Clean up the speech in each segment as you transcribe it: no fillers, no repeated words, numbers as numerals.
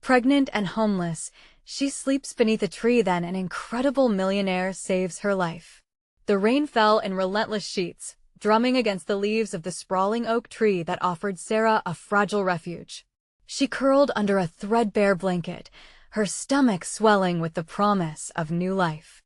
Pregnant and homeless, she sleeps beneath a tree. Then an incredible millionaire saves her life. The rain fell in relentless sheets, drumming against the leaves of the sprawling oak tree that offered Sarah a fragile refuge. She curled under a threadbare blanket, her stomach swelling with the promise of new life.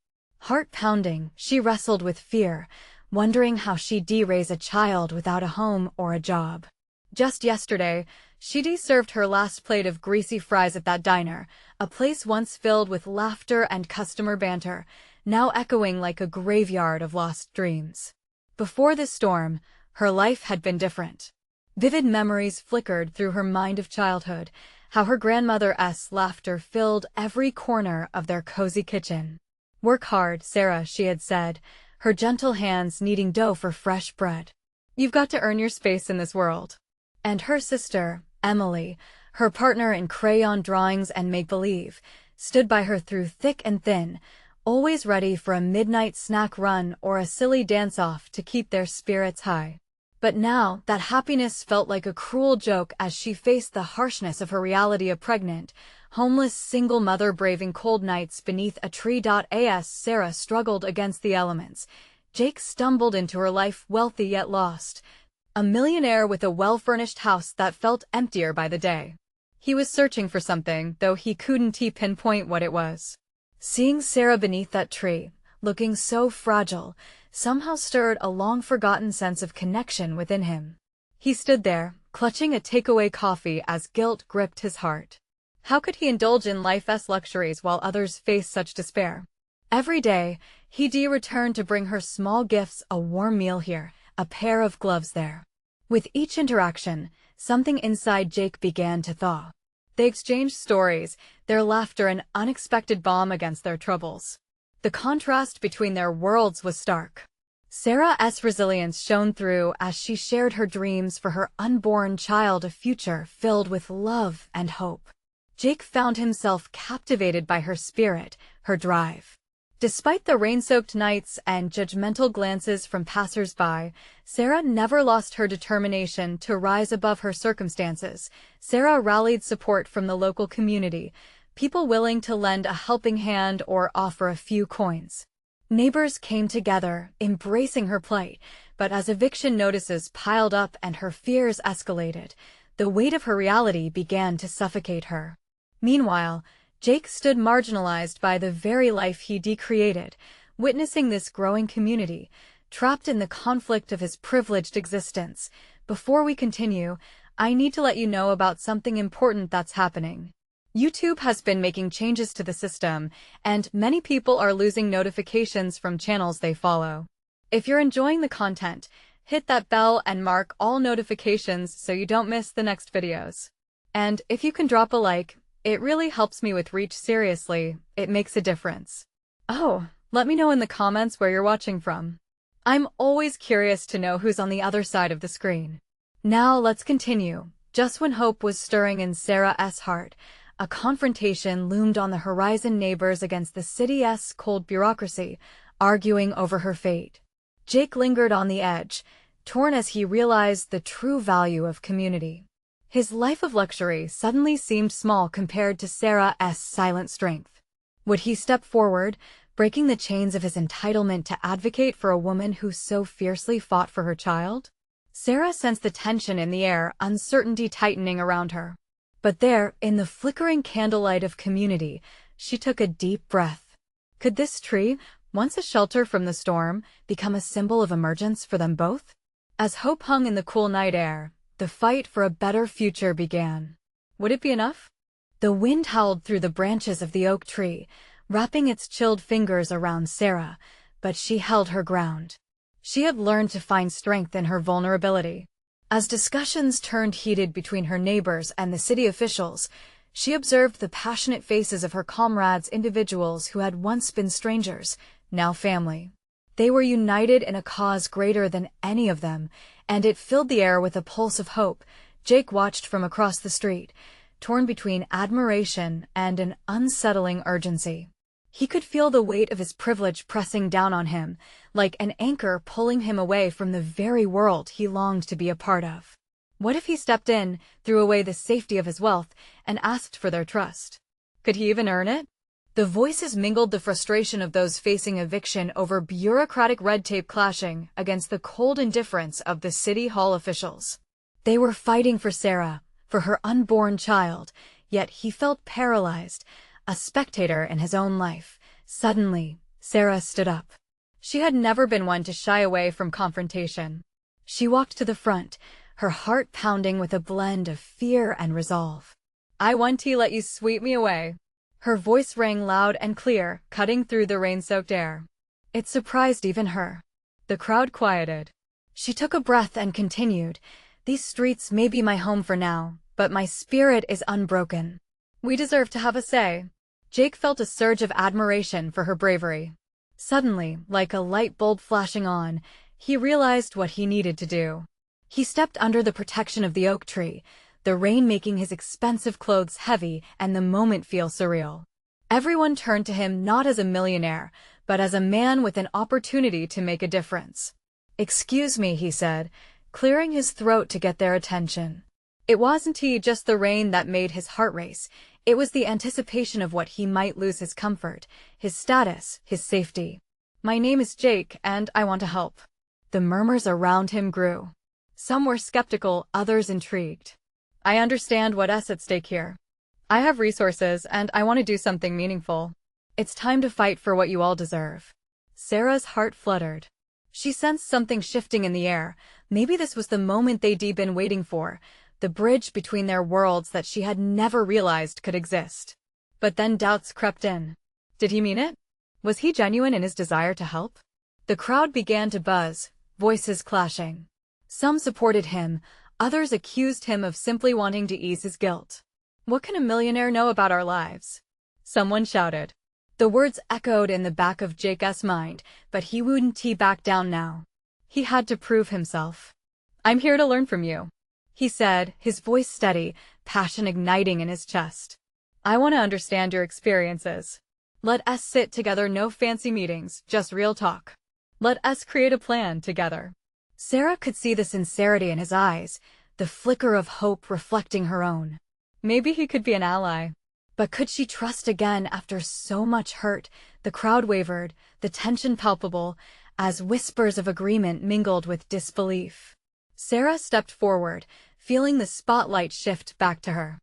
Heart pounding, she wrestled with fear, wondering how she'd raise a child without a home or a job. Just yesterday, she served her last plate of greasy fries at that diner, a place once filled with laughter and customer banter, now echoing like a graveyard of lost dreams. Before this storm, her life had been different. Vivid memories flickered through her mind of childhood, how her grandmother's laughter filled every corner of their cozy kitchen. "Work hard, Sarah," she had said, her gentle hands kneading dough for fresh bread. "You've got to earn your space in this world." And her sister, Emily, her partner in crayon drawings and make-believe, stood by her through thick and thin, always ready for a midnight snack run or a silly dance-off to keep their spirits high. But now, that happiness felt like a cruel joke as she faced the harshness of her reality. A pregnant, homeless single mother braving cold nights beneath a tree. As Sarah struggled against the elements, Jake stumbled into her life, wealthy yet lost, a millionaire with a well-furnished house that felt emptier by the day. He was searching for something, though he couldn't pinpoint what it was. Seeing Sarah beneath that tree, looking so fragile, somehow stirred a long-forgotten sense of connection within him. He stood there, clutching a takeaway coffee as guilt gripped his heart. How could he indulge in life's luxuries while others faced such despair? Every day, he returned to bring her small gifts, a warm meal here, a pair of gloves there. With each interaction, something inside Jake began to thaw. They exchanged stories, their laughter an unexpected balm against their troubles. The contrast between their worlds was stark. Sarah's resilience shone through as she shared her dreams for her unborn child, a future filled with love and hope. Jake found himself captivated by her spirit, her drive. Despite the rain-soaked nights and judgmental glances from passers-by, Sarah never lost her determination to rise above her circumstances. Sarah rallied support from the local community, people willing to lend a helping hand or offer a few coins. Neighbors came together, embracing her plight, but as eviction notices piled up and her fears escalated, the weight of her reality began to suffocate her. Meanwhile, Jake stood marginalized by the very life he'd created, witnessing this growing community, trapped in the conflict of his privileged existence. Before we continue, I need to let you know about something important that's happening. YouTube has been making changes to the system, and many people are losing notifications from channels they follow. If you're enjoying the content, hit that bell and mark all notifications so you don't miss the next videos. And if you can drop a like, it really helps me with reach. Seriously, it makes a difference. Oh, let me know in the comments where you're watching from. I'm always curious to know who's on the other side of the screen. Now let's continue. Just when hope was stirring in Sarah's heart, a confrontation loomed on the horizon. Neighbors against the city's cold bureaucracy, arguing over her fate. Jake lingered on the edge, torn as he realized the true value of community. His life of luxury suddenly seemed small compared to Sarah's silent strength. Would he step forward, breaking the chains of his entitlement to advocate for a woman who so fiercely fought for her child? Sarah sensed the tension in the air, uncertainty tightening around her. But there, in the flickering candlelight of community, she took a deep breath. Could this tree, once a shelter from the storm, become a symbol of emergence for them both? As hope hung in the cool night air, the fight for a better future began. Would it be enough? The wind howled through the branches of the oak tree, wrapping its chilled fingers around Sarah, but she held her ground. She had learned to find strength in her vulnerability. As discussions turned heated between her neighbors and the city officials, she observed the passionate faces of her comrades, individuals who had once been strangers, now family. They were united in a cause greater than any of them, and it filled the air with a pulse of hope. Jake watched from across the street, torn between admiration and an unsettling urgency. He could feel the weight of his privilege pressing down on him, like an anchor pulling him away from the very world he longed to be a part of. What if he stepped in, threw away the safety of his wealth, and asked for their trust? Could he even earn it? The voices mingled the frustration of those facing eviction over bureaucratic red tape clashing against the cold indifference of the city hall officials. They were fighting for Sarah, for her unborn child, yet he felt paralyzed, a spectator in his own life. Suddenly, Sarah stood up. She had never been one to shy away from confrontation. She walked to the front, her heart pounding with a blend of fear and resolve. "I want to let you sweep me away." Her voice rang loud and clear, cutting through the rain-soaked air. It surprised even her. The crowd quieted. She took a breath and continued, "These streets may be my home for now, but my spirit is unbroken. We deserve to have a say." Jake felt a surge of admiration for her bravery. Suddenly, like a light bulb flashing on, he realized what he needed to do. He stepped under the protection of the oak tree, the rain making his expensive clothes heavy and the moment feel surreal. Everyone turned to him not as a millionaire, but as a man with an opportunity to make a difference. "Excuse me," he said, clearing his throat to get their attention. It wasn't just the rain that made his heart race. It was the anticipation of what he might lose: his comfort, his status, his safety. "My name is Jake, and I want to help." The murmurs around him grew. Some were skeptical, others intrigued. "I understand what's at stake here. I have resources, and I want to do something meaningful. It's time to fight for what you all deserve." Sarah's heart fluttered. She sensed something shifting in the air. Maybe this was the moment they'd been waiting for, the bridge between their worlds that she had never realized could exist. But then doubts crept in. Did he mean it? Was he genuine in his desire to help? The crowd began to buzz, voices clashing. Some supported him, others accused him of simply wanting to ease his guilt. "What can a millionaire know about our lives?" someone shouted. The words echoed in the back of Jake's mind, but he wouldn't back down now. He had to prove himself. "I'm here to learn from you," he said, his voice steady, passion igniting in his chest. "I want to understand your experiences. Let us sit together, no fancy meetings, just real talk. Let us create a plan together." Sarah could see the sincerity in his eyes, the flicker of hope reflecting her own. Maybe he could be an ally. But could she trust again after so much hurt? The crowd wavered, the tension palpable, as whispers of agreement mingled with disbelief. Sarah stepped forward, feeling the spotlight shift back to her.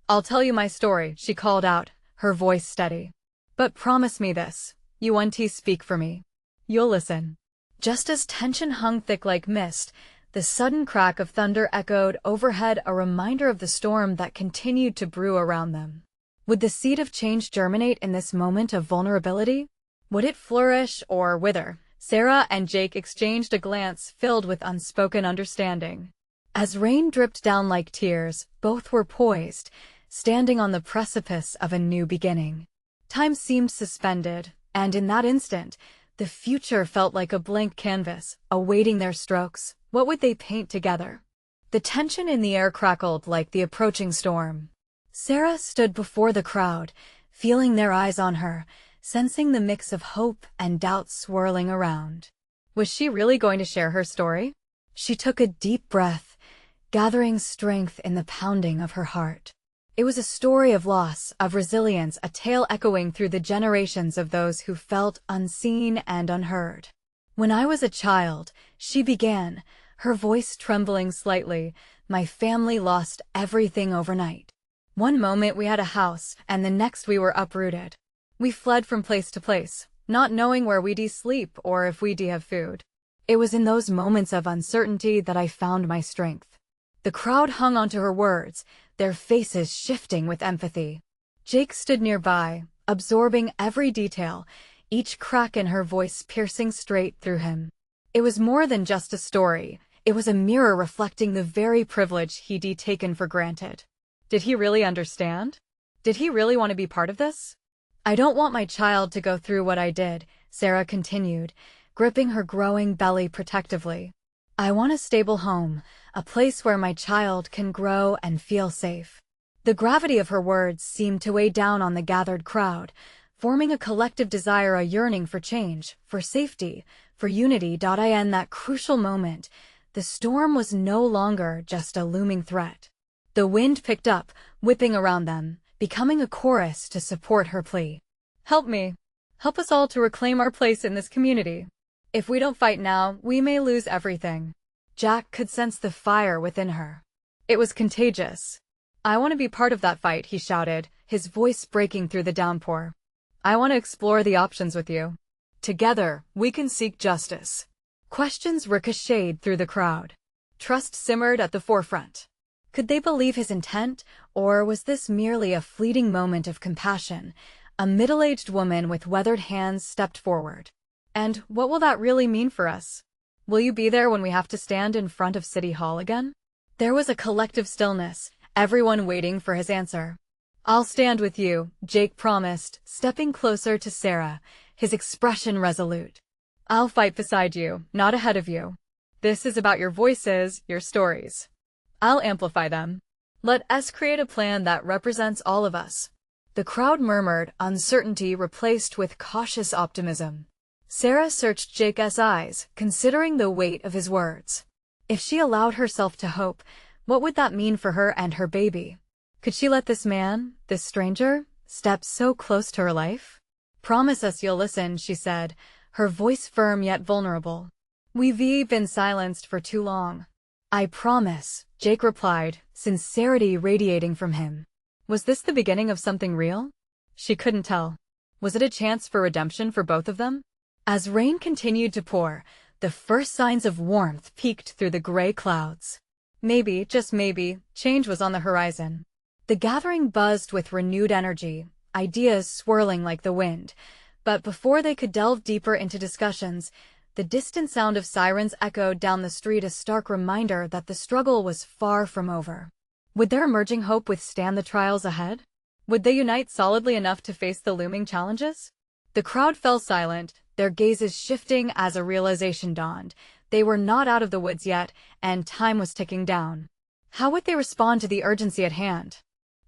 "I'll tell you my story," she called out, her voice steady. "But promise me this, you won't speak for me. You'll listen." Just as tension hung thick like mist, the sudden crack of thunder echoed overhead, a reminder of the storm that continued to brew around them. Would the seed of change germinate in this moment of vulnerability? Would it flourish or wither? Sarah and Jake exchanged a glance filled with unspoken understanding. As rain dripped down like tears, both were poised, standing on the precipice of a new beginning. Time seemed suspended, and in that instant, the future felt like a blank canvas, awaiting their strokes. What would they paint together? The tension in the air crackled like the approaching storm. Sarah stood before the crowd, feeling their eyes on her, sensing the mix of hope and doubt swirling around. Was she really going to share her story? She took a deep breath, gathering strength in the pounding of her heart. It was a story of loss, of resilience, a tale echoing through the generations of those who felt unseen and unheard. "When I was a child," she began, her voice trembling slightly, "my family lost everything overnight. One moment we had a house, and the next we were uprooted. We fled from place to place, not knowing where we'd sleep or if we'd have food. It was in those moments of uncertainty that I found my strength." The crowd hung onto her words, their faces shifting with empathy. Jake stood nearby, absorbing every detail, each crack in her voice piercing straight through him. It was more than just a story, it was a mirror reflecting the very privilege he'd taken for granted. Did he really understand? Did he really want to be part of this? "I don't want my child to go through what I did," Sarah continued, gripping her growing belly protectively. "I want a stable home, a place where my child can grow and feel safe." The gravity of her words seemed to weigh down on the gathered crowd, forming a collective desire, a yearning for change, for safety, for unity. In that crucial moment, The storm was no longer just a looming threat. The wind picked up, whipping around them, becoming a chorus to support her plea. Help me. Help us all to reclaim our place in this community. If we don't fight now, we may lose everything. Jack could sense the fire within her. It was contagious. I want to be part of that fight, he shouted, his voice breaking through the downpour. I want to explore the options with you. Together, we can seek justice. Questions ricocheted through the crowd. Trust simmered at the forefront. Could they believe his intent, or was this merely a fleeting moment of compassion? A middle-aged woman with weathered hands stepped forward. And what will that really mean for us? Will you be there when we have to stand in front of City Hall again? There was a collective stillness, everyone waiting for his answer. I'll stand with you, Jake promised, stepping closer to Sarah, his expression resolute. I'll fight beside you, not ahead of you. This is about your voices, your stories. I'll amplify them. Let us create a plan that represents all of us. The crowd murmured, uncertainty replaced with cautious optimism. Sarah searched Jake's eyes, considering the weight of his words. If she allowed herself to hope, what would that mean for her and her baby? Could she let this man, this stranger, step so close to her life? Promise us you'll listen, she said, her voice firm yet vulnerable. We've been silenced for too long. I promise, Jake replied, sincerity radiating from him. Was this the beginning of something real? She couldn't tell. Was it a chance for redemption for both of them? As rain continued to pour, the first signs of warmth peeked through the gray clouds. Maybe, just maybe, change was on the horizon. The gathering buzzed with renewed energy, ideas swirling like the wind. But before they could delve deeper into discussions, the distant sound of sirens echoed down the street, a stark reminder that the struggle was far from over. Would their emerging hope withstand the trials ahead? Would they unite solidly enough to face the looming challenges? The crowd fell silent, their gazes shifting as a realization dawned. They were not out of the woods yet, and time was ticking down. How would they respond to the urgency at hand?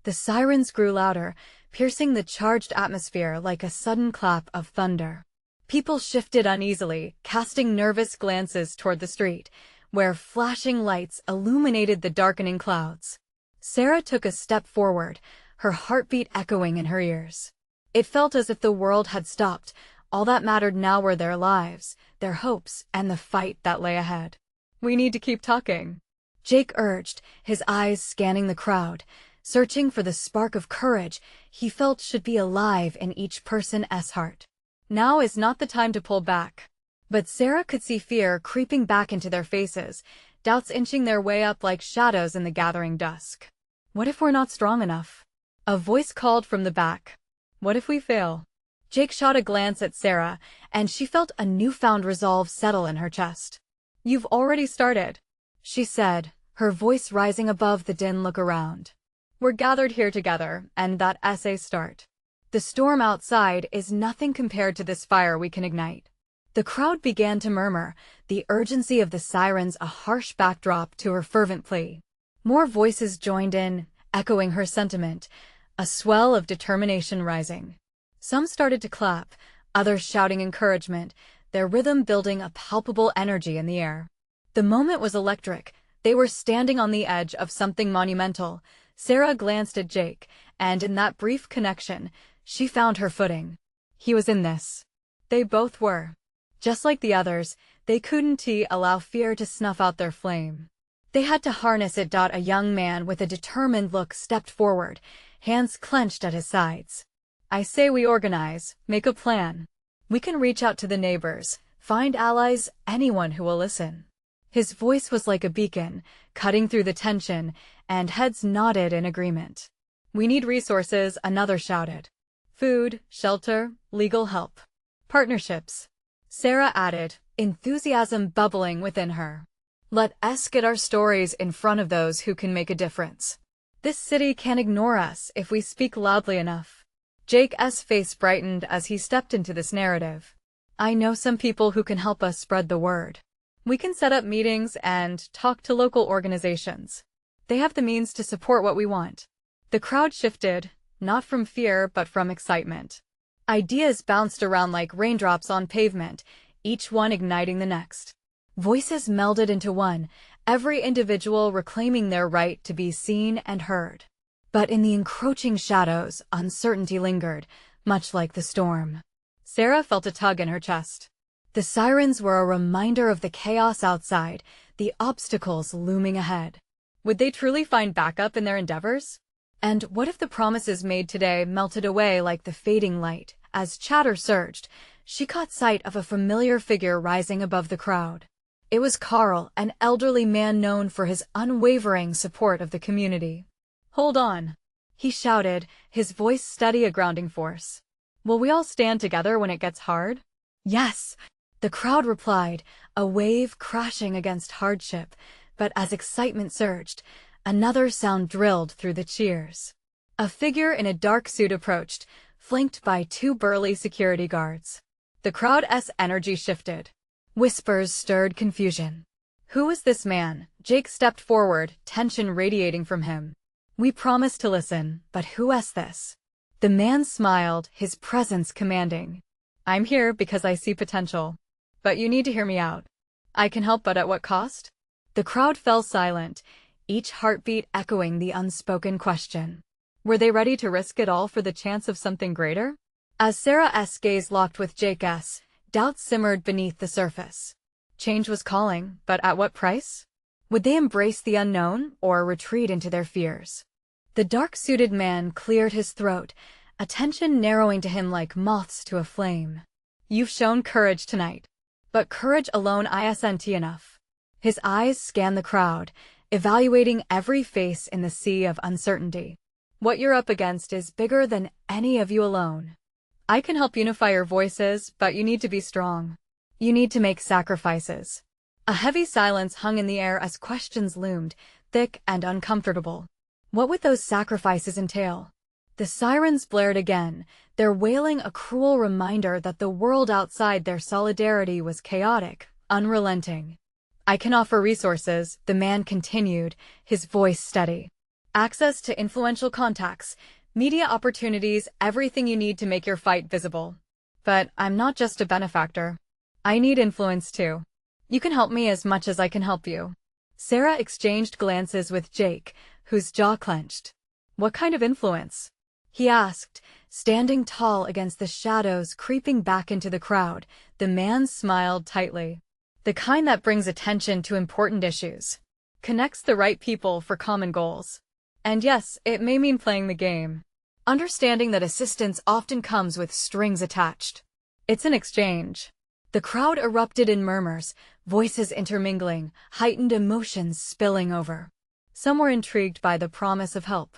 The sirens grew louder, piercing the charged atmosphere like a sudden clap of thunder. People shifted uneasily, casting nervous glances toward the street, where flashing lights illuminated the darkening clouds. Sarah took a step forward, her heartbeat echoing in her ears. It felt as if the world had stopped. All that mattered now were their lives, their hopes, and the fight that lay ahead. We need to keep talking, Jake urged, his eyes scanning the crowd, searching for the spark of courage he felt should be alive in each person's heart. Now is not the time to pull back. But Sarah could see fear creeping back into their faces, doubts inching their way up like shadows in the gathering dusk. What if we're not strong enough? A voice called from the back. What if we fail? Jake shot a glance at Sarah, and she felt a newfound resolve settle in her chest. You've already started, she said, her voice rising above the din look around. We're gathered here together, and that's a start. The storm outside is nothing compared to this fire we can ignite. The crowd began to murmur, the urgency of the sirens a harsh backdrop to her fervent plea. More voices joined in, echoing her sentiment, a swell of determination rising. Some started to clap, others shouting encouragement, their rhythm building a palpable energy in the air. The moment was electric. They were standing on the edge of something monumental. Sarah glanced at Jake, and in that brief connection, she found her footing. He was in this. They both were. Just like the others, they couldn't allow fear to snuff out their flame. They had to harness it. A young man with a determined look stepped forward, hands clenched at his sides. I say we organize, make a plan. We can reach out to the neighbors, find allies, anyone who will listen. His voice was like a beacon, cutting through the tension, and heads nodded in agreement. We need resources, another shouted. Food, shelter, legal help. Partnerships, Sarah added, enthusiasm bubbling within her. Let us get our stories in front of those who can make a difference. This city can't ignore us if we speak loudly enough. Jake's face brightened as he stepped into this narrative. I know some people who can help us spread the word. We can set up meetings and talk to local organizations. They have the means to support what we want. The crowd shifted, not from fear but from excitement. Ideas bounced around like raindrops on pavement, each one igniting the next. Voices melded into one, every individual reclaiming their right to be seen and heard. But in the encroaching shadows, uncertainty lingered, much like the storm. Sarah felt a tug in her chest. The sirens were a reminder of the chaos outside, the obstacles looming ahead. Would they truly find backup in their endeavors? And what if the promises made today melted away like the fading light? As chatter surged, she caught sight of a familiar figure rising above the crowd. It was Carl, an elderly man known for his unwavering support of the community. "Hold on," he shouted, his voice steady, a grounding force. "Will we all stand together when it gets hard?" "Yes," the crowd replied, a wave crashing against hardship, but as excitement surged, another sound drilled through the cheers. A figure in a dark suit approached, flanked by two burly security guards. The crowd's energy shifted. Whispers stirred confusion. Who was this man? Jake stepped forward, tension radiating from him. "We promised to listen, but who is this?" The man smiled, his presence commanding. "I'm here because I see potential. But you need to hear me out. I can help, but at what cost?" The crowd fell silent, each heartbeat echoing the unspoken question. Were they ready to risk it all for the chance of something greater? As Sarah's gaze locked with Jake's, doubts simmered beneath the surface. Change was calling, but at what price? Would they embrace the unknown, or retreat into their fears? The dark-suited man cleared his throat, attention narrowing to him like moths to a flame. "You've shown courage tonight. But courage alone isn't enough." His eyes scanned the crowd, evaluating every face in the sea of uncertainty. "What you're up against is bigger than any of you alone. I can help unify your voices, but you need to be strong. You need to make sacrifices." A heavy silence hung in the air as questions loomed, thick and uncomfortable. What would those sacrifices entail? The sirens blared again, their wailing a cruel reminder that the world outside their solidarity was chaotic, unrelenting. "I can offer resources," the man continued, his voice steady. "Access to influential contacts, media opportunities, everything you need to make your fight visible. But I'm not just a benefactor. I need influence too. You can help me as much as I can help you." Sarah exchanged glances with Jake, whose jaw clenched. "What kind of influence?" he asked, standing tall against the shadows creeping back into the crowd. The man smiled tightly. "The kind that brings attention to important issues. Connects the right people for common goals. And yes, it may mean playing the game. Understanding that assistance often comes with strings attached. It's an exchange." The crowd erupted in murmurs, voices intermingling, heightened emotions spilling over. Some were intrigued by the promise of help.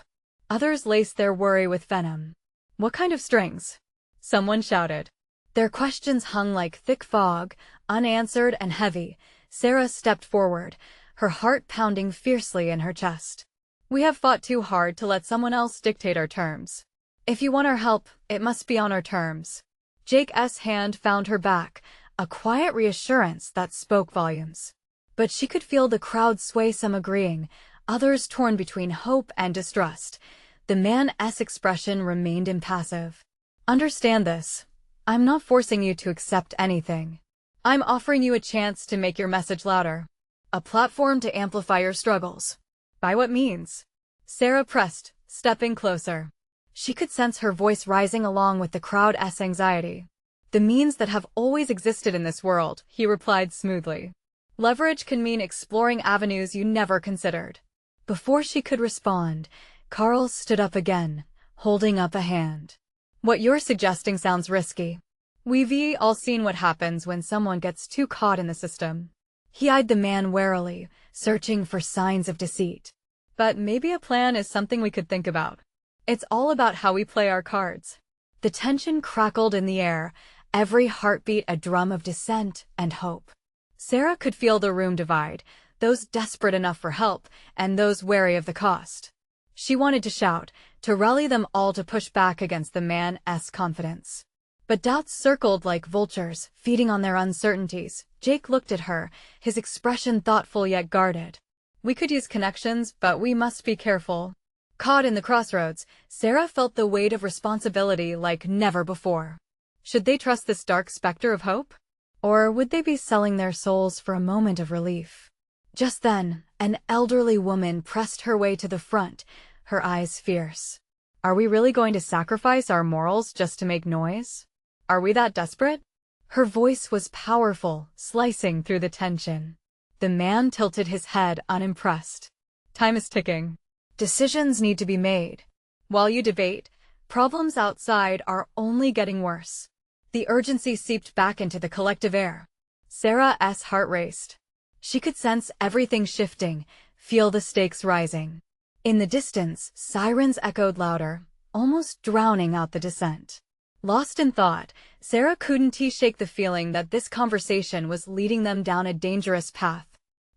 Others laced their worry with venom. "What kind of strings?" someone shouted. Their questions hung like thick fog, unanswered and heavy. Sarah stepped forward, her heart pounding fiercely in her chest. "We have fought too hard to let someone else dictate our terms. If you want our help, it must be on our terms." Jake's hand found her back, a quiet reassurance that spoke volumes. But she could feel the crowd sway, some agreeing, others torn between hope and distrust. The man's expression remained impassive. "Understand this. I'm not forcing you to accept anything. I'm offering you a chance to make your message louder. A platform to amplify your struggles." "By what means?" Sarah pressed, stepping closer. She could sense her voice rising along with the crowd's anxiety. "The means that have always existed in this world," he replied smoothly. "Leverage can mean exploring avenues you never considered." Before she could respond, Carl stood up again, holding up a hand. "What you're suggesting sounds risky. We've all seen what happens when someone gets too caught in the system." He eyed the man warily, searching for signs of deceit. "But maybe a plan is something we could think about. It's all about how we play our cards." The tension crackled in the air, every heartbeat a drum of dissent and hope. Sarah could feel the room divide, those desperate enough for help, and those wary of the cost. She wanted to shout, to rally them all to push back against the man's confidence. But doubts circled like vultures, feeding on their uncertainties. Jake looked at her, his expression thoughtful yet guarded. "We could use connections, but we must be careful." Caught in the crossroads, Sarah felt the weight of responsibility like never before. Should they trust this dark specter of hope? Or would they be selling their souls for a moment of relief? Just then, an elderly woman pressed her way to the front, her eyes fierce. Are we really going to sacrifice our morals just to make noise? Are we that desperate? Her voice was powerful, slicing through the tension. The man tilted his head, unimpressed. Time is ticking. Decisions need to be made. While you debate, problems outside are only getting worse. The urgency seeped back into the collective air. Sarah's heart raced. She could sense everything shifting, feel the stakes rising. In the distance, sirens echoed louder, almost drowning out the dissent. Lost in thought, Sarah couldn't shake the feeling that this conversation was leading them down a dangerous path.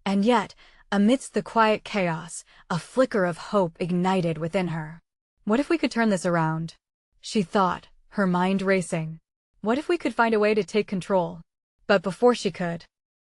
And yet, amidst the quiet chaos, a flicker of hope ignited within her. What if we could turn this around? She thought, her mind racing. What if we could find a way to take control? But before she could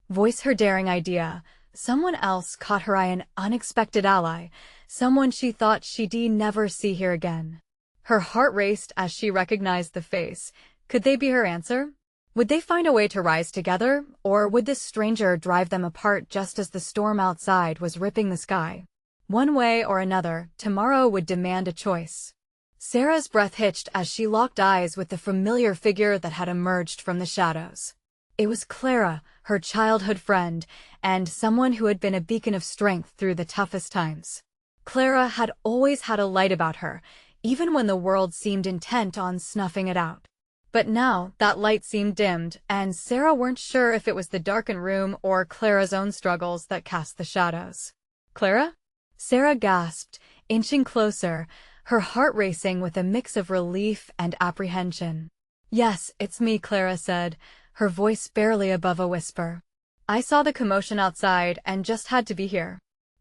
voice her daring idea, someone else caught her eye, an unexpected ally, someone she thought she'd never see here again. Her heart raced as she recognized the face. Could they be her answer? Would they find a way to rise together, or would this stranger drive them apart just as the storm outside was ripping the sky? One way or another, tomorrow would demand a choice. Sarah's breath hitched as she locked eyes with the familiar figure that had emerged from the shadows. It was Clara, her childhood friend, and someone who had been a beacon of strength through the toughest times. Clara had always had a light about her, even when the world seemed intent on snuffing it out. But now, that light seemed dimmed, and Sarah weren't sure if it was the darkened room or Clara's own struggles that cast the shadows. "Clara?" Sarah gasped, inching closer, her heart racing with a mix of relief and apprehension. "Yes, it's me," Clara said, her voice barely above a whisper. "I saw the commotion outside and just had to be here.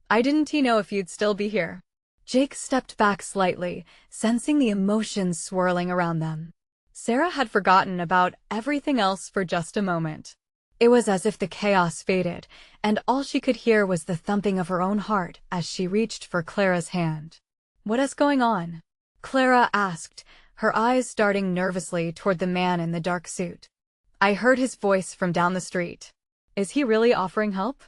I didn't know if you'd still be here." Jake stepped back slightly, sensing the emotions swirling around them. Sarah had forgotten about everything else for just a moment. It was as if the chaos faded, and all she could hear was the thumping of her own heart as she reached for Clara's hand. "What is going on?" Clara asked, her eyes darting nervously toward the man in the dark suit. "I heard his voice from down the street. Is he really offering help?"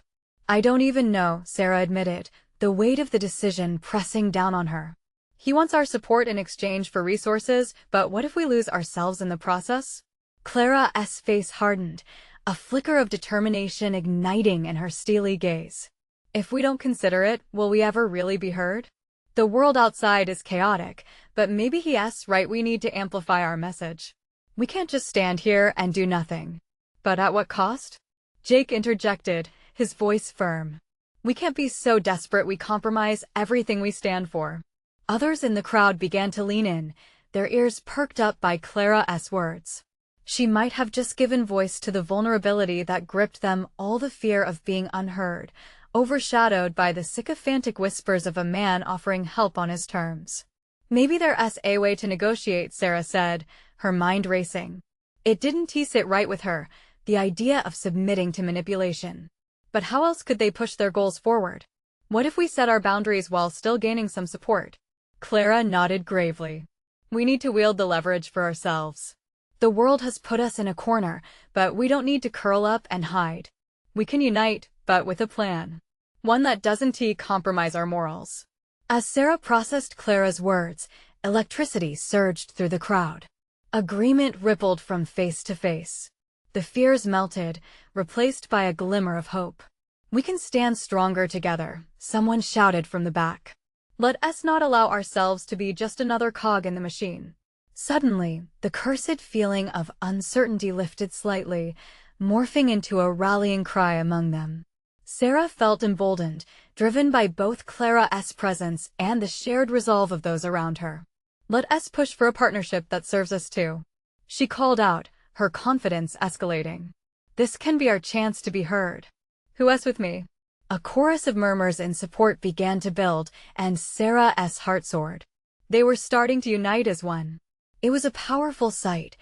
"I don't even know," Sarah admitted, the weight of the decision pressing down on her. "He wants our support in exchange for resources, but what if we lose ourselves in the process?" Clara's face hardened, a flicker of determination igniting in her steely gaze. "If we don't consider it, will we ever really be heard? The world outside is chaotic, but maybe he's right, we need to amplify our message. We can't just stand here and do nothing." "But at what cost?" Jake interjected, his voice firm. "We can't be so desperate we compromise everything we stand for." Others in the crowd began to lean in, their ears perked up by Clara's words. She might have just given voice to the vulnerability that gripped them, all the fear of being unheard, overshadowed by the sycophantic whispers of a man offering help on his terms. "Maybe there's a way to negotiate," Sarah said, her mind racing. It didn't sit right with her, the idea of submitting to manipulation. But how else could they push their goals forward? What if we set our boundaries while still gaining some support? Clara nodded gravely. "We need to wield the leverage for ourselves. The world has put us in a corner, but we don't need to curl up and hide. We can unite, but with a plan. One that doesn't compromise our morals." As Sarah processed Clara's words, electricity surged through the crowd. Agreement rippled from face to face. The fears melted, replaced by a glimmer of hope. "We can stand stronger together," someone shouted from the back. "Let us not allow ourselves to be just another cog in the machine." Suddenly, the cursed feeling of uncertainty lifted slightly, morphing into a rallying cry among them. Sarah felt emboldened, driven by both Clara's presence and the shared resolve of those around her. "Let us push for a partnership that serves us too," she called out, her confidence escalating. "This can be our chance to be heard. Who's with me?" A chorus of murmurs in support began to build, and Sarah's heart soared. They were starting to unite as one. It was a powerful sight,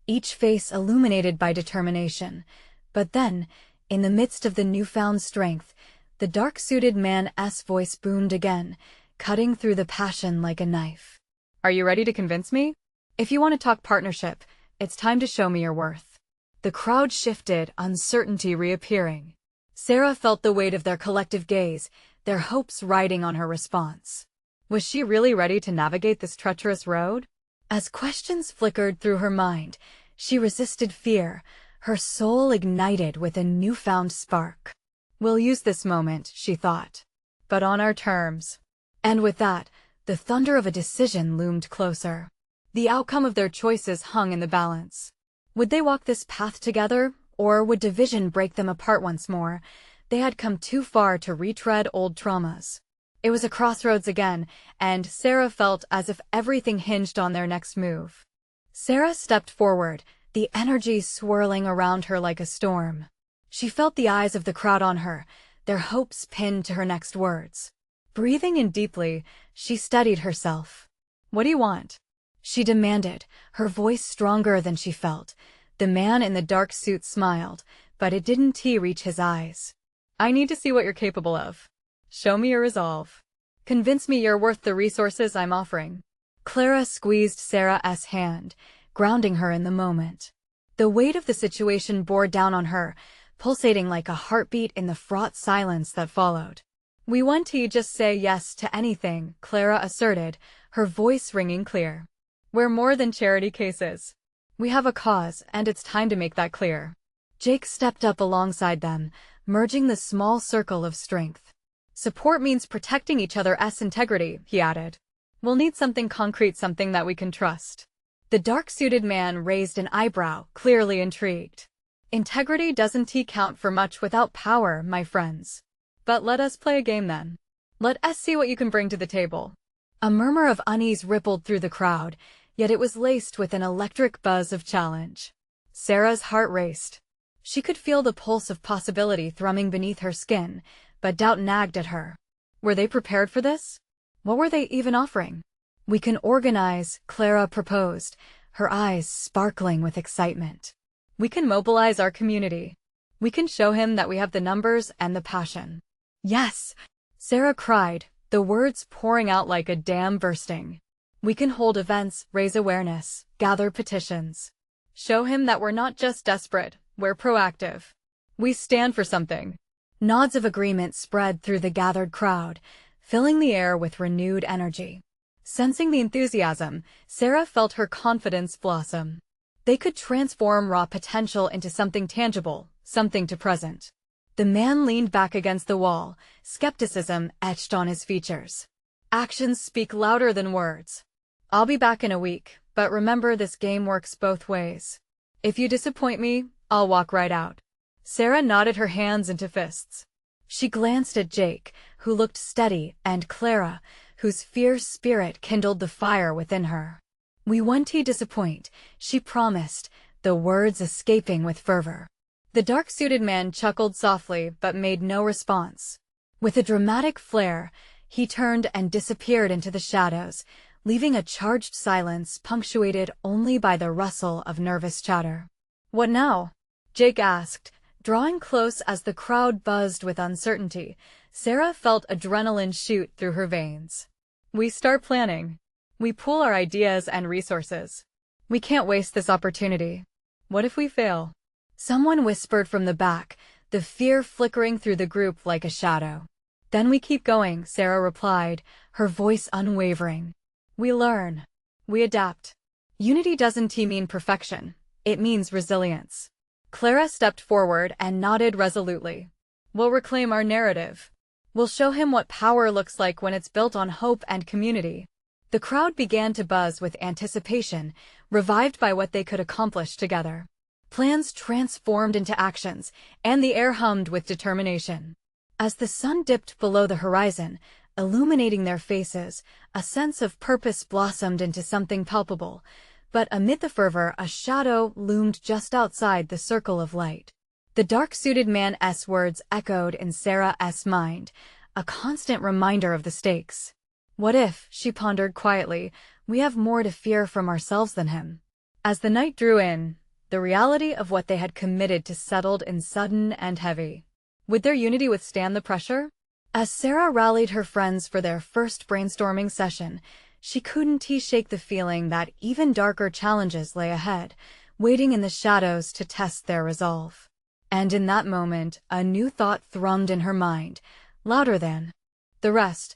each face illuminated by determination. But then, in the midst of the newfound strength, the dark-suited man's voice boomed again, cutting through the passion like a knife. "Are you ready to convince me? If you want to talk partnership, it's time to show me your worth." The crowd shifted, uncertainty reappearing. Sarah felt the weight of their collective gaze, their hopes riding on her response. Was she really ready to navigate this treacherous road? As questions flickered through her mind, she resisted fear, her soul ignited with a newfound spark. We'll use this moment, she thought. But on our terms. And with that, the thunder of a decision loomed closer. The outcome of their choices hung in the balance. Would they walk this path together, or would division break them apart once more? They had come too far to retread old traumas. It was a crossroads again, and Sarah felt as if everything hinged on their next move. Sarah stepped forward, the energy swirling around her like a storm. She felt the eyes of the crowd on her, their hopes pinned to her next words. Breathing in deeply, she steadied herself. "What do you want?" she demanded, her voice stronger than she felt. The man in the dark suit smiled, but it didn't reach his eyes. "I need to see what you're capable of. Show me your resolve. Convince me you're worth the resources I'm offering." Clara squeezed Sarah's hand, grounding her in the moment. The weight of the situation bore down on her, pulsating like a heartbeat in the fraught silence that followed. "We want to just say yes to anything," Clara asserted, her voice ringing clear. "We're more than charity cases. We have a cause, and it's time to make that clear." Jake stepped up alongside them, merging the small circle of strength. "Support means protecting each other's integrity," he added. "We'll need something concrete, something that we can trust." The dark-suited man raised an eyebrow, clearly intrigued. "Integrity doesn't count for much without power, my friends. But let us play a game then. Let us see what you can bring to the table." A murmur of unease rippled through the crowd, yet it was laced with an electric buzz of challenge. Sarah's heart raced. She could feel the pulse of possibility thrumming beneath her skin, but doubt nagged at her. Were they prepared for this? What were they even offering? "We can organize," Clara proposed, her eyes sparkling with excitement. "We can mobilize our community. We can show him that we have the numbers and the passion." "Yes!" Sarah cried, the words pouring out like a dam bursting. "We can hold events, raise awareness, gather petitions. Show him that we're not just desperate, we're proactive. We stand for something." Nods of agreement spread through the gathered crowd, filling the air with renewed energy. Sensing the enthusiasm, Sarah felt her confidence blossom. They could transform raw potential into something tangible, something to present. The man leaned back against the wall, skepticism etched on his features. "Actions speak louder than words. I'll be back in a week, but remember this game works both ways. If you disappoint me, I'll walk right out." Sarah nodded her hands into fists. She glanced at Jake, who looked steady, and Clara, whose fierce spirit kindled the fire within her. "We won't disappoint," she promised, the words escaping with fervor. The dark-suited man chuckled softly but made no response. With a dramatic flair, he turned and disappeared into the shadows, leaving a charged silence punctuated only by the rustle of nervous chatter. "What now?" Jake asked, drawing close as the crowd buzzed with uncertainty. Sarah felt adrenaline shoot through her veins. "We start planning. We pool our ideas and resources. We can't waste this opportunity. What if we fail?" Someone whispered from the back, the fear flickering through the group like a shadow. "Then we keep going," Sarah replied, her voice unwavering. "We learn. We adapt. Unity doesn't mean perfection. It means resilience." Clara stepped forward and nodded resolutely. "We'll reclaim our narrative. We'll show him what power looks like when it's built on hope and community." The crowd began to buzz with anticipation, revived by what they could accomplish together. Plans transformed into actions, and the air hummed with determination. As the sun dipped below the horizon, illuminating their faces, a sense of purpose blossomed into something palpable. But amid the fervor, a shadow loomed just outside the circle of light. The dark-suited man's words echoed in Sarah's mind, a constant reminder of the stakes. "What if," she pondered quietly, "we have more to fear from ourselves than him?" As the night drew in, the reality of what they had committed to settled in sudden and heavy. Would their unity withstand the pressure? As Sarah rallied her friends for their first brainstorming session, she couldn't shake the feeling that even darker challenges lay ahead, waiting in the shadows to test their resolve. And in that moment, a new thought thrummed in her mind, louder than the rest.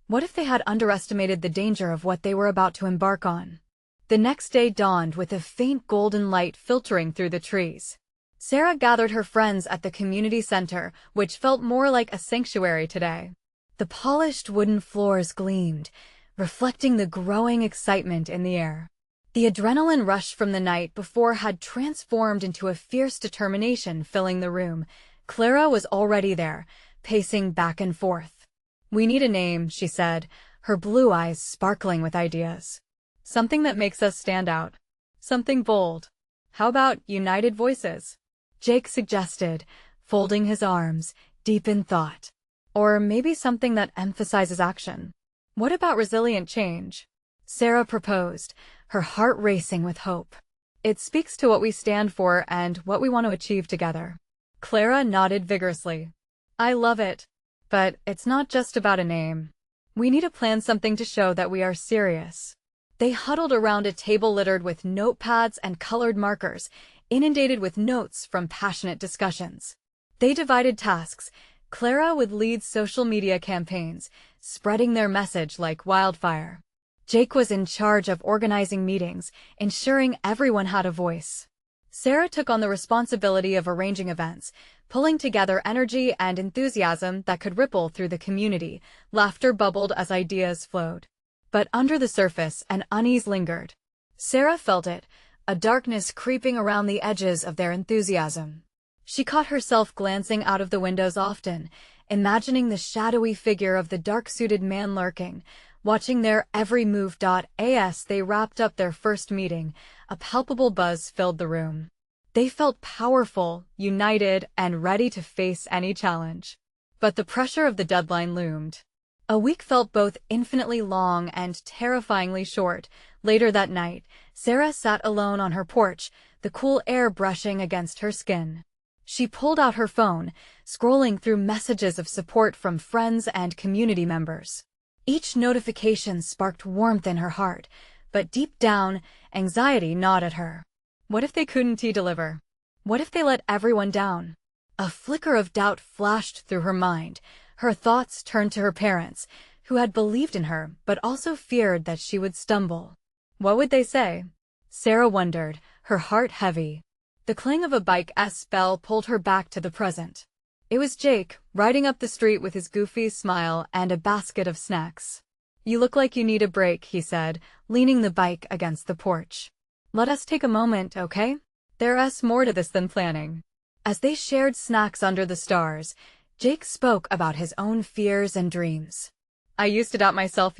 What if they had underestimated the danger of what they were about to embark on? The next day dawned with a faint golden light filtering through the trees. Sarah gathered her friends at the community center, which felt more like a sanctuary today. The polished wooden floors gleamed, reflecting the growing excitement in the air. The adrenaline rush from the night before had transformed into a fierce determination filling the room. Clara was already there, pacing back and forth. "We need a name," she said, her blue eyes sparkling with ideas. "Something that makes us stand out. Something bold. How about United Voices?" Jake suggested, folding his arms, deep in thought. "Or maybe something that emphasizes action. What about Resilient Change?" Sarah proposed, her heart racing with hope. "It speaks to what we stand for and what we want to achieve together." Clara nodded vigorously. "I love it. But it's not just about a name. We need to plan something to show that we are serious." They huddled around a table littered with notepads and colored markers, inundated with notes from passionate discussions. They divided tasks. Clara would lead social media campaigns, spreading their message like wildfire. Jake was in charge of organizing meetings, ensuring everyone had a voice. Sarah took on the responsibility of arranging events, pulling together energy and enthusiasm that could ripple through the community. Laughter bubbled as ideas flowed. But under the surface, an unease lingered. Sarah felt it, a darkness creeping around the edges of their enthusiasm. She caught herself glancing out of the windows often, imagining the shadowy figure of the dark-suited man lurking, watching their every move. As they wrapped up their first meeting, a palpable buzz filled the room. They felt powerful, united, and ready to face any challenge. But the pressure of the deadline loomed. A week felt both infinitely long and terrifyingly short. Later that night, Sarah sat alone on her porch, the cool air brushing against her skin. She pulled out her phone, scrolling through messages of support from friends and community members. Each notification sparked warmth in her heart, but deep down, anxiety gnawed at her. What if they couldn't deliver? What if they let everyone down? A flicker of doubt flashed through her mind. Her thoughts turned to her parents, who had believed in her but also feared that she would stumble. What would they say? Sarah wondered, her heart heavy. The clang of a bike's bell pulled her back to the present. It was Jake, riding up the street with his goofy smile and a basket of snacks. "You look like you need a break," he said, leaning the bike against the porch. "Let us take a moment, okay? There's more to this than planning." As they shared snacks under the stars, Jake spoke about his own fears and dreams. "I used to doubt myself,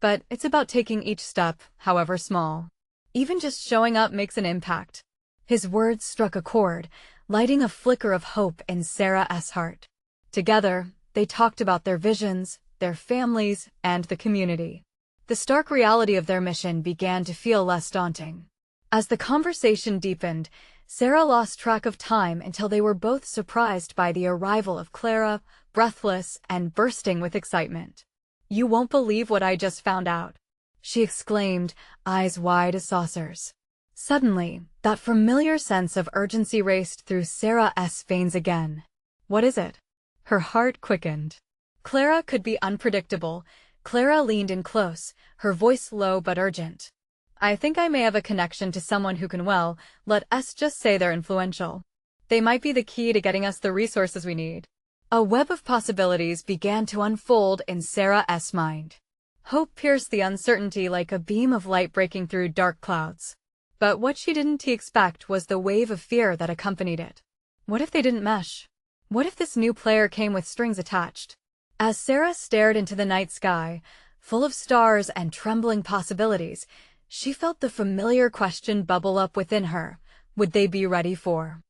but it's about taking each step, however small. Even just showing up makes an impact." His words struck a chord, lighting a flicker of hope in Sarah's heart. Together, they talked about their visions, their families, and the community. The stark reality of their mission began to feel less daunting. As the conversation deepened, Sarah lost track of time until they were both surprised by the arrival of Clara, breathless and bursting with excitement. "You won't believe what I just found out," she exclaimed, eyes wide as saucers. Suddenly, that familiar sense of urgency raced through Sarah's veins again. "What is it?" Her heart quickened. Clara could be unpredictable. Clara leaned in close, her voice low but urgent. "I think I may have a connection to someone who can, let us just say they're influential. They might be the key to getting us the resources we need." A web of possibilities began to unfold in Sarah's mind. Hope pierced the uncertainty like a beam of light breaking through dark clouds. But what she didn't expect was the wave of fear that accompanied it. What if they didn't mesh? What if this new player came with strings attached? As Sarah stared into the night sky, full of stars and trembling possibilities, she felt the familiar question bubble up within her. Would they be ready for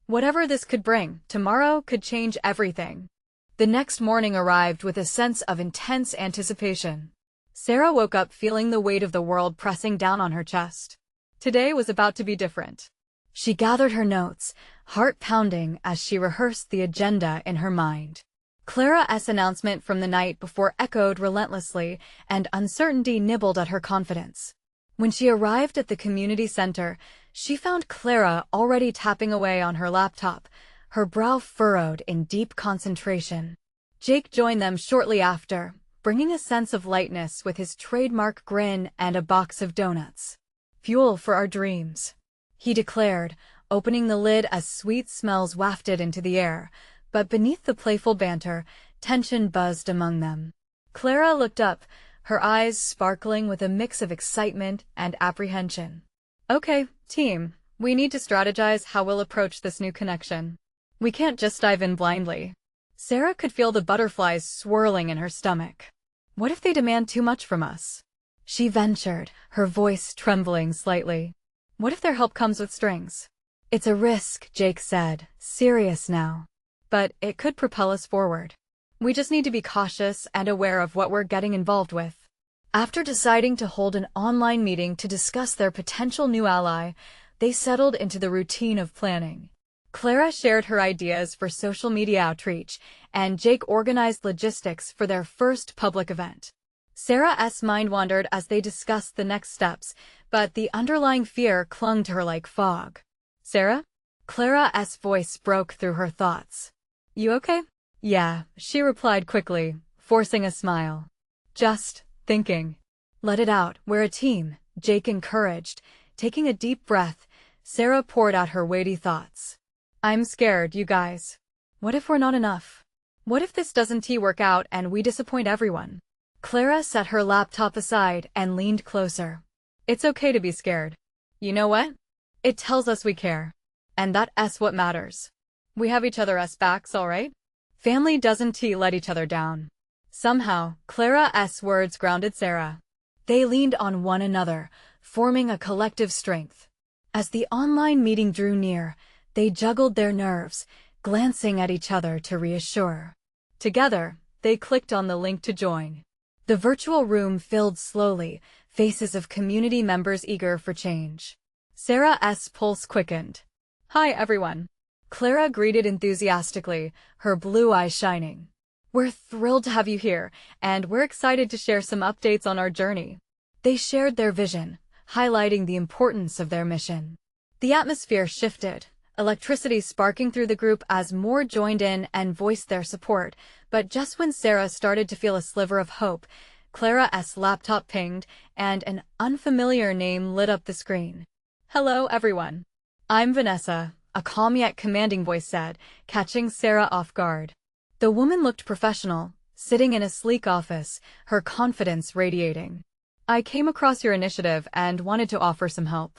whatever this could bring? Tomorrow could change everything. The next morning arrived with a sense of intense anticipation. Sarah woke up feeling the weight of the world pressing down on her chest. Today was about to be different. She gathered her notes, heart pounding as she rehearsed the agenda in her mind. Clara's announcement from the night before echoed relentlessly, and uncertainty nibbled at her confidence. When she arrived at the community center, she found Clara already tapping away on her laptop, her brow furrowed in deep concentration. Jake joined them shortly after, bringing a sense of lightness with his trademark grin and a box of donuts. "Fuel for our dreams," he declared, opening the lid as sweet smells wafted into the air, but beneath the playful banter, tension buzzed among them. Clara looked up, her eyes sparkling with a mix of excitement and apprehension. "Okay, team, we need to strategize how we'll approach this new connection. We can't just dive in blindly." Sarah could feel the butterflies swirling in her stomach. "What if they demand too much from us?" she ventured, her voice trembling slightly. "What if their help comes with strings?" "It's a risk," Jake said, serious now. "But it could propel us forward. We just need to be cautious and aware of what we're getting involved with." After deciding to hold an online meeting to discuss their potential new ally, they settled into the routine of planning. Clara shared her ideas for social media outreach, and Jake organized logistics for their first public event. Sarah's mind wandered as they discussed the next steps, but the underlying fear clung to her like fog. "Sarah?" Clara's voice broke through her thoughts. "You okay?" "Yeah," she replied quickly, forcing a smile. "Just thinking." "Let it out, we're a team," Jake encouraged. Taking a deep breath, Sarah poured out her weighty thoughts. "I'm scared, you guys. What if we're not enough? What if this doesn't work out and we disappoint everyone?" Clara set her laptop aside and leaned closer. "It's okay to be scared. You know what? It tells us we care. And that's what matters. We have each other's backs, all right? Family doesn't let each other down." Somehow, Clara's words grounded Sarah. They leaned on one another, forming a collective strength. As the online meeting drew near, they juggled their nerves, glancing at each other to reassure. Together, they clicked on the link to join. The virtual room filled slowly, faces of community members eager for change. Sarah's pulse quickened. "Hi, everyone," Clara greeted enthusiastically, her blue eyes shining. "We're thrilled to have you here, and we're excited to share some updates on our journey." They shared their vision, highlighting the importance of their mission. The atmosphere shifted, electricity sparking through the group as more joined in and voiced their support, but just when Sarah started to feel a sliver of hope, Clara's laptop pinged, and an unfamiliar name lit up the screen. "Hello, everyone. I'm Vanessa," a calm yet commanding voice said, catching Sarah off guard. The woman looked professional, sitting in a sleek office, her confidence radiating. "I came across your initiative and wanted to offer some help.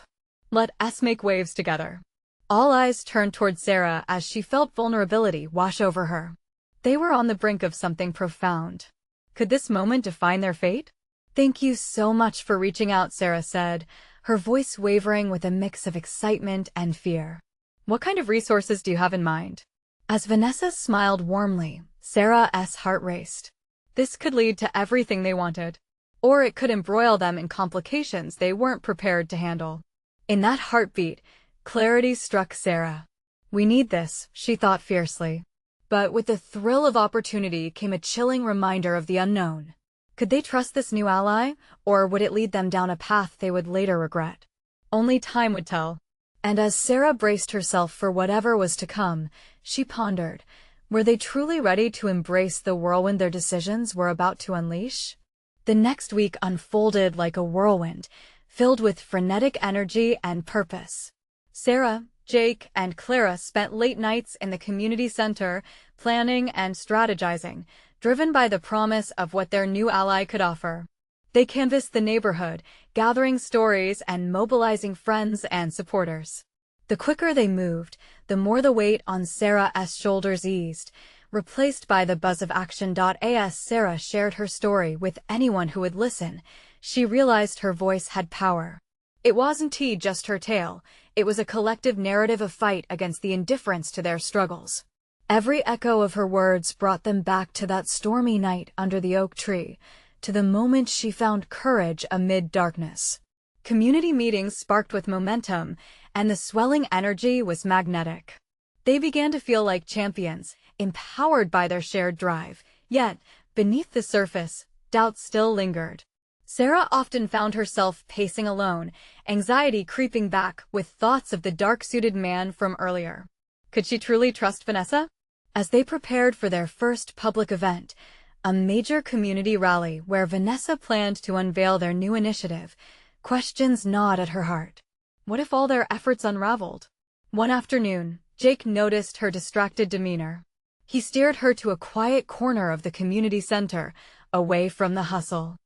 Let's make waves together." All eyes turned toward Sarah as she felt vulnerability wash over her. They were on the brink of something profound. Could this moment define their fate? "Thank you so much for reaching out," Sarah said, her voice wavering with a mix of excitement and fear. "What kind of resources do you have in mind?" As Vanessa smiled warmly, Sarah's heart raced. This could lead to everything they wanted. Or it could embroil them in complications they weren't prepared to handle. In that heartbeat, clarity struck Sarah. "We need this," she thought fiercely. But with the thrill of opportunity came a chilling reminder of the unknown. Could they trust this new ally, or would it lead them down a path they would later regret? Only time would tell. And as Sarah braced herself for whatever was to come, she pondered, were they truly ready to embrace the whirlwind their decisions were about to unleash? The next week unfolded like a whirlwind, filled with frenetic energy and purpose. Sarah, Jake, and Clara spent late nights in the community center, planning and strategizing, driven by the promise of what their new ally could offer. They canvassed the neighborhood, gathering stories and mobilizing friends and supporters. The quicker they moved, the more the weight on Sarah's shoulders eased. Replaced by the buzz of action. As Sarah shared her story with anyone who would listen, she realized her voice had power. It wasn't just her tale, it was a collective narrative of fight against the indifference to their struggles. Every echo of her words brought them back to that stormy night under the oak tree, to the moment she found courage amid darkness. Community meetings sparked with momentum, and the swelling energy was magnetic. They began to feel like champions, empowered by their shared drive, yet, beneath the surface, doubt still lingered. Sarah often found herself pacing alone, anxiety creeping back with thoughts of the dark-suited man from earlier. Could she truly trust Vanessa? As they prepared for their first public event, a major community rally where Vanessa planned to unveil their new initiative, questions gnawed at her heart. What if all their efforts unraveled? One afternoon, Jake noticed her distracted demeanor. He steered her to a quiet corner of the community center, away from the hustle.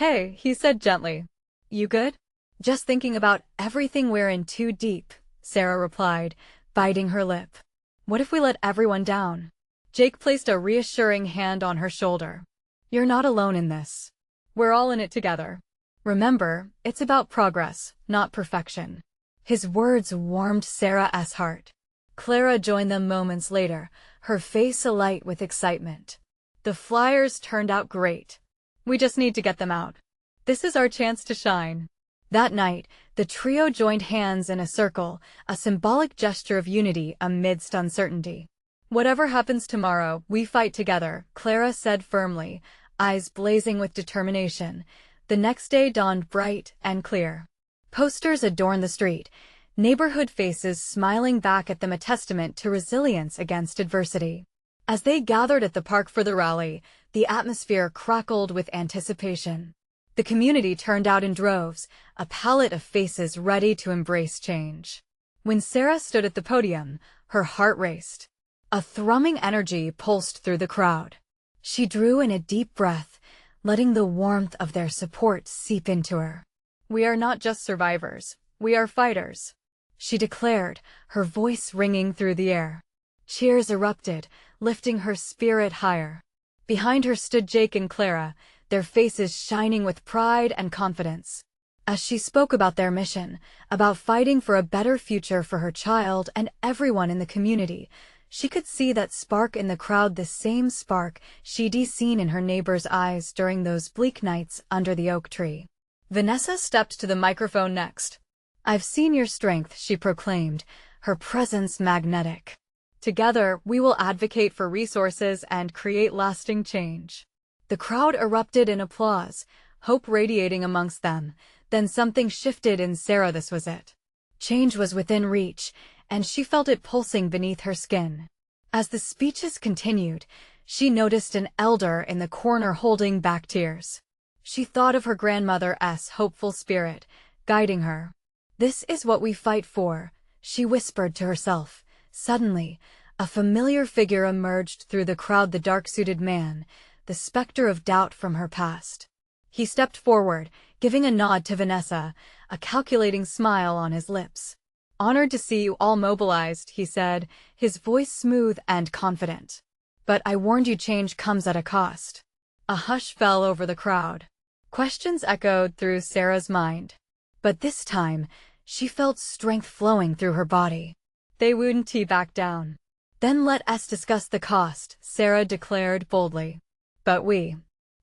"Hey," he said gently. "You good?" "Just thinking about everything we're in too deep," Sarah replied, biting her lip. "What if we let everyone down?" Jake placed a reassuring hand on her shoulder. "You're not alone in this. We're all in it together. Remember, it's about progress, not perfection." His words warmed Sarah's heart. Clara joined them moments later, her face alight with excitement. "The flyers turned out great. We just need to get them out. This is our chance to shine." That night, the trio joined hands in a circle, a symbolic gesture of unity amidst uncertainty. "Whatever happens tomorrow, we fight together," Clara said firmly, eyes blazing with determination. The next day dawned bright and clear. Posters adorned the street, neighborhood faces smiling back at them, a testament to resilience against adversity. As they gathered at the park for the rally, the atmosphere crackled with anticipation. The community turned out in droves, a palette of faces ready to embrace change. When Sarah stood at the podium, her heart raced. A thrumming energy pulsed through the crowd. She drew in a deep breath, letting the warmth of their support seep into her. "We are not just survivors, we are fighters," she declared, her voice ringing through the air. Cheers erupted, lifting her spirit higher. Behind her stood Jake and Clara, their faces shining with pride and confidence. As she spoke about their mission, about fighting for a better future for her child and everyone in the community, she could see that spark in the crowd, the same spark she'd seen in her neighbor's eyes during those bleak nights under the oak tree. Vanessa stepped to the microphone next. "I've seen your strength," she proclaimed, her presence magnetic. "Together, we will advocate for resources and create lasting change." The crowd erupted in applause, hope radiating amongst them. Then something shifted in Sarah. This was it. Change was within reach, and she felt it pulsing beneath her skin. As the speeches continued, she noticed an elder in the corner holding back tears. She thought of her grandmother's hopeful spirit, guiding her. "This is what we fight for," she whispered to herself. Suddenly, a familiar figure emerged through the crowd, the dark-suited man, the specter of doubt from her past. He stepped forward, giving a nod to Vanessa, a calculating smile on his lips. "Honored to see you all mobilized," he said, his voice smooth and confident. "But I warned you, change comes at a cost." A hush fell over the crowd. Questions echoed through Sarah's mind. But this time, she felt strength flowing through her body. "They wouldn't back down." "Then let us discuss the cost," Sarah declared boldly. "But we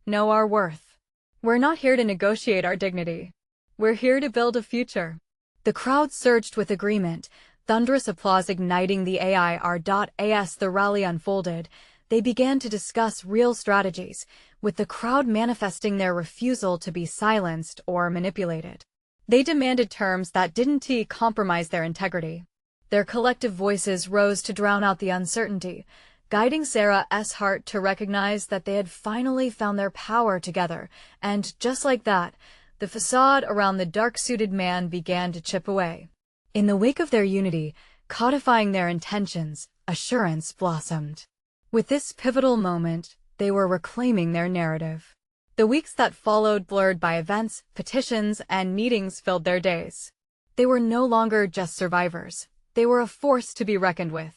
know our worth. We're not here to negotiate our dignity. We're here to build a future." The crowd surged with agreement, thunderous applause igniting the as the rally unfolded. They began to discuss real strategies, with the crowd manifesting their refusal to be silenced or manipulated. They demanded terms that didn't compromise their integrity. Their collective voices rose to drown out the uncertainty, guiding Sarah's heart to recognize that they had finally found their power together, and just like that, the facade around the dark-suited man began to chip away. In the wake of their unity, codifying their intentions, assurance blossomed. With this pivotal moment, they were reclaiming their narrative. The weeks that followed, blurred by events, petitions, and meetings, filled their days. They were no longer just survivors. They were a force to be reckoned with.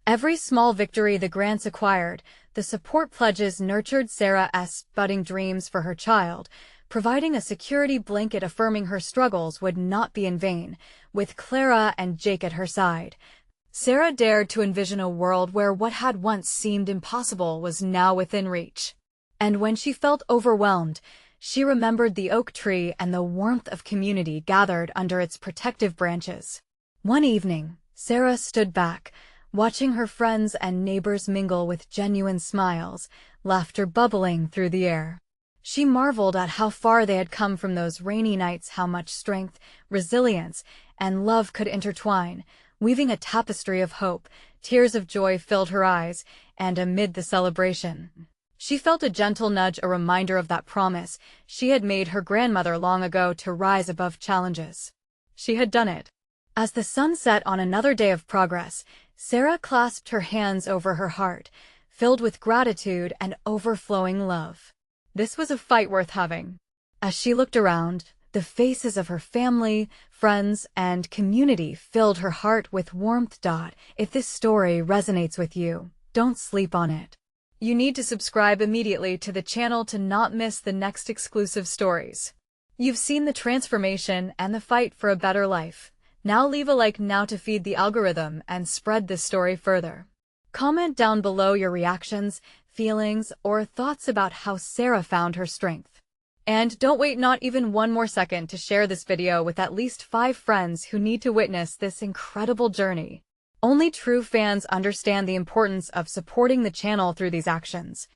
Every small victory, the grants acquired, the support pledges nurtured Sarah's budding dreams for her child, providing a security blanket affirming her struggles would not be in vain. With Clara and Jake at her side, Sarah dared to envision a world where what had once seemed impossible was now within reach. And when she felt overwhelmed, she remembered the oak tree and the warmth of community gathered under its protective branches. One evening, Sarah stood back, watching her friends and neighbors mingle with genuine smiles, laughter bubbling through the air. She marveled at how far they had come from those rainy nights, how much strength, resilience, and love could intertwine, weaving a tapestry of hope. Tears of joy filled her eyes, and amid the celebration, she felt a gentle nudge, a reminder of that promise she had made her grandmother long ago to rise above challenges. She had done it. As the sun set on another day of progress, Sarah clasped her hands over her heart, filled with gratitude and overflowing love. This was a fight worth having. As she looked around, the faces of her family, friends, and community filled her heart with warmth. If this story resonates with you, don't sleep on it. You need to subscribe immediately to the channel to not miss the next exclusive stories. You've seen the transformation and the fight for a better life. Now leave a like now to feed the algorithm and spread this story further. Comment down below your reactions, feelings, or thoughts about how Sarah found her strength. And don't wait not even one more second to share this video with at least 5 friends who need to witness this incredible journey. Only true fans understand the importance of supporting the channel through these actions.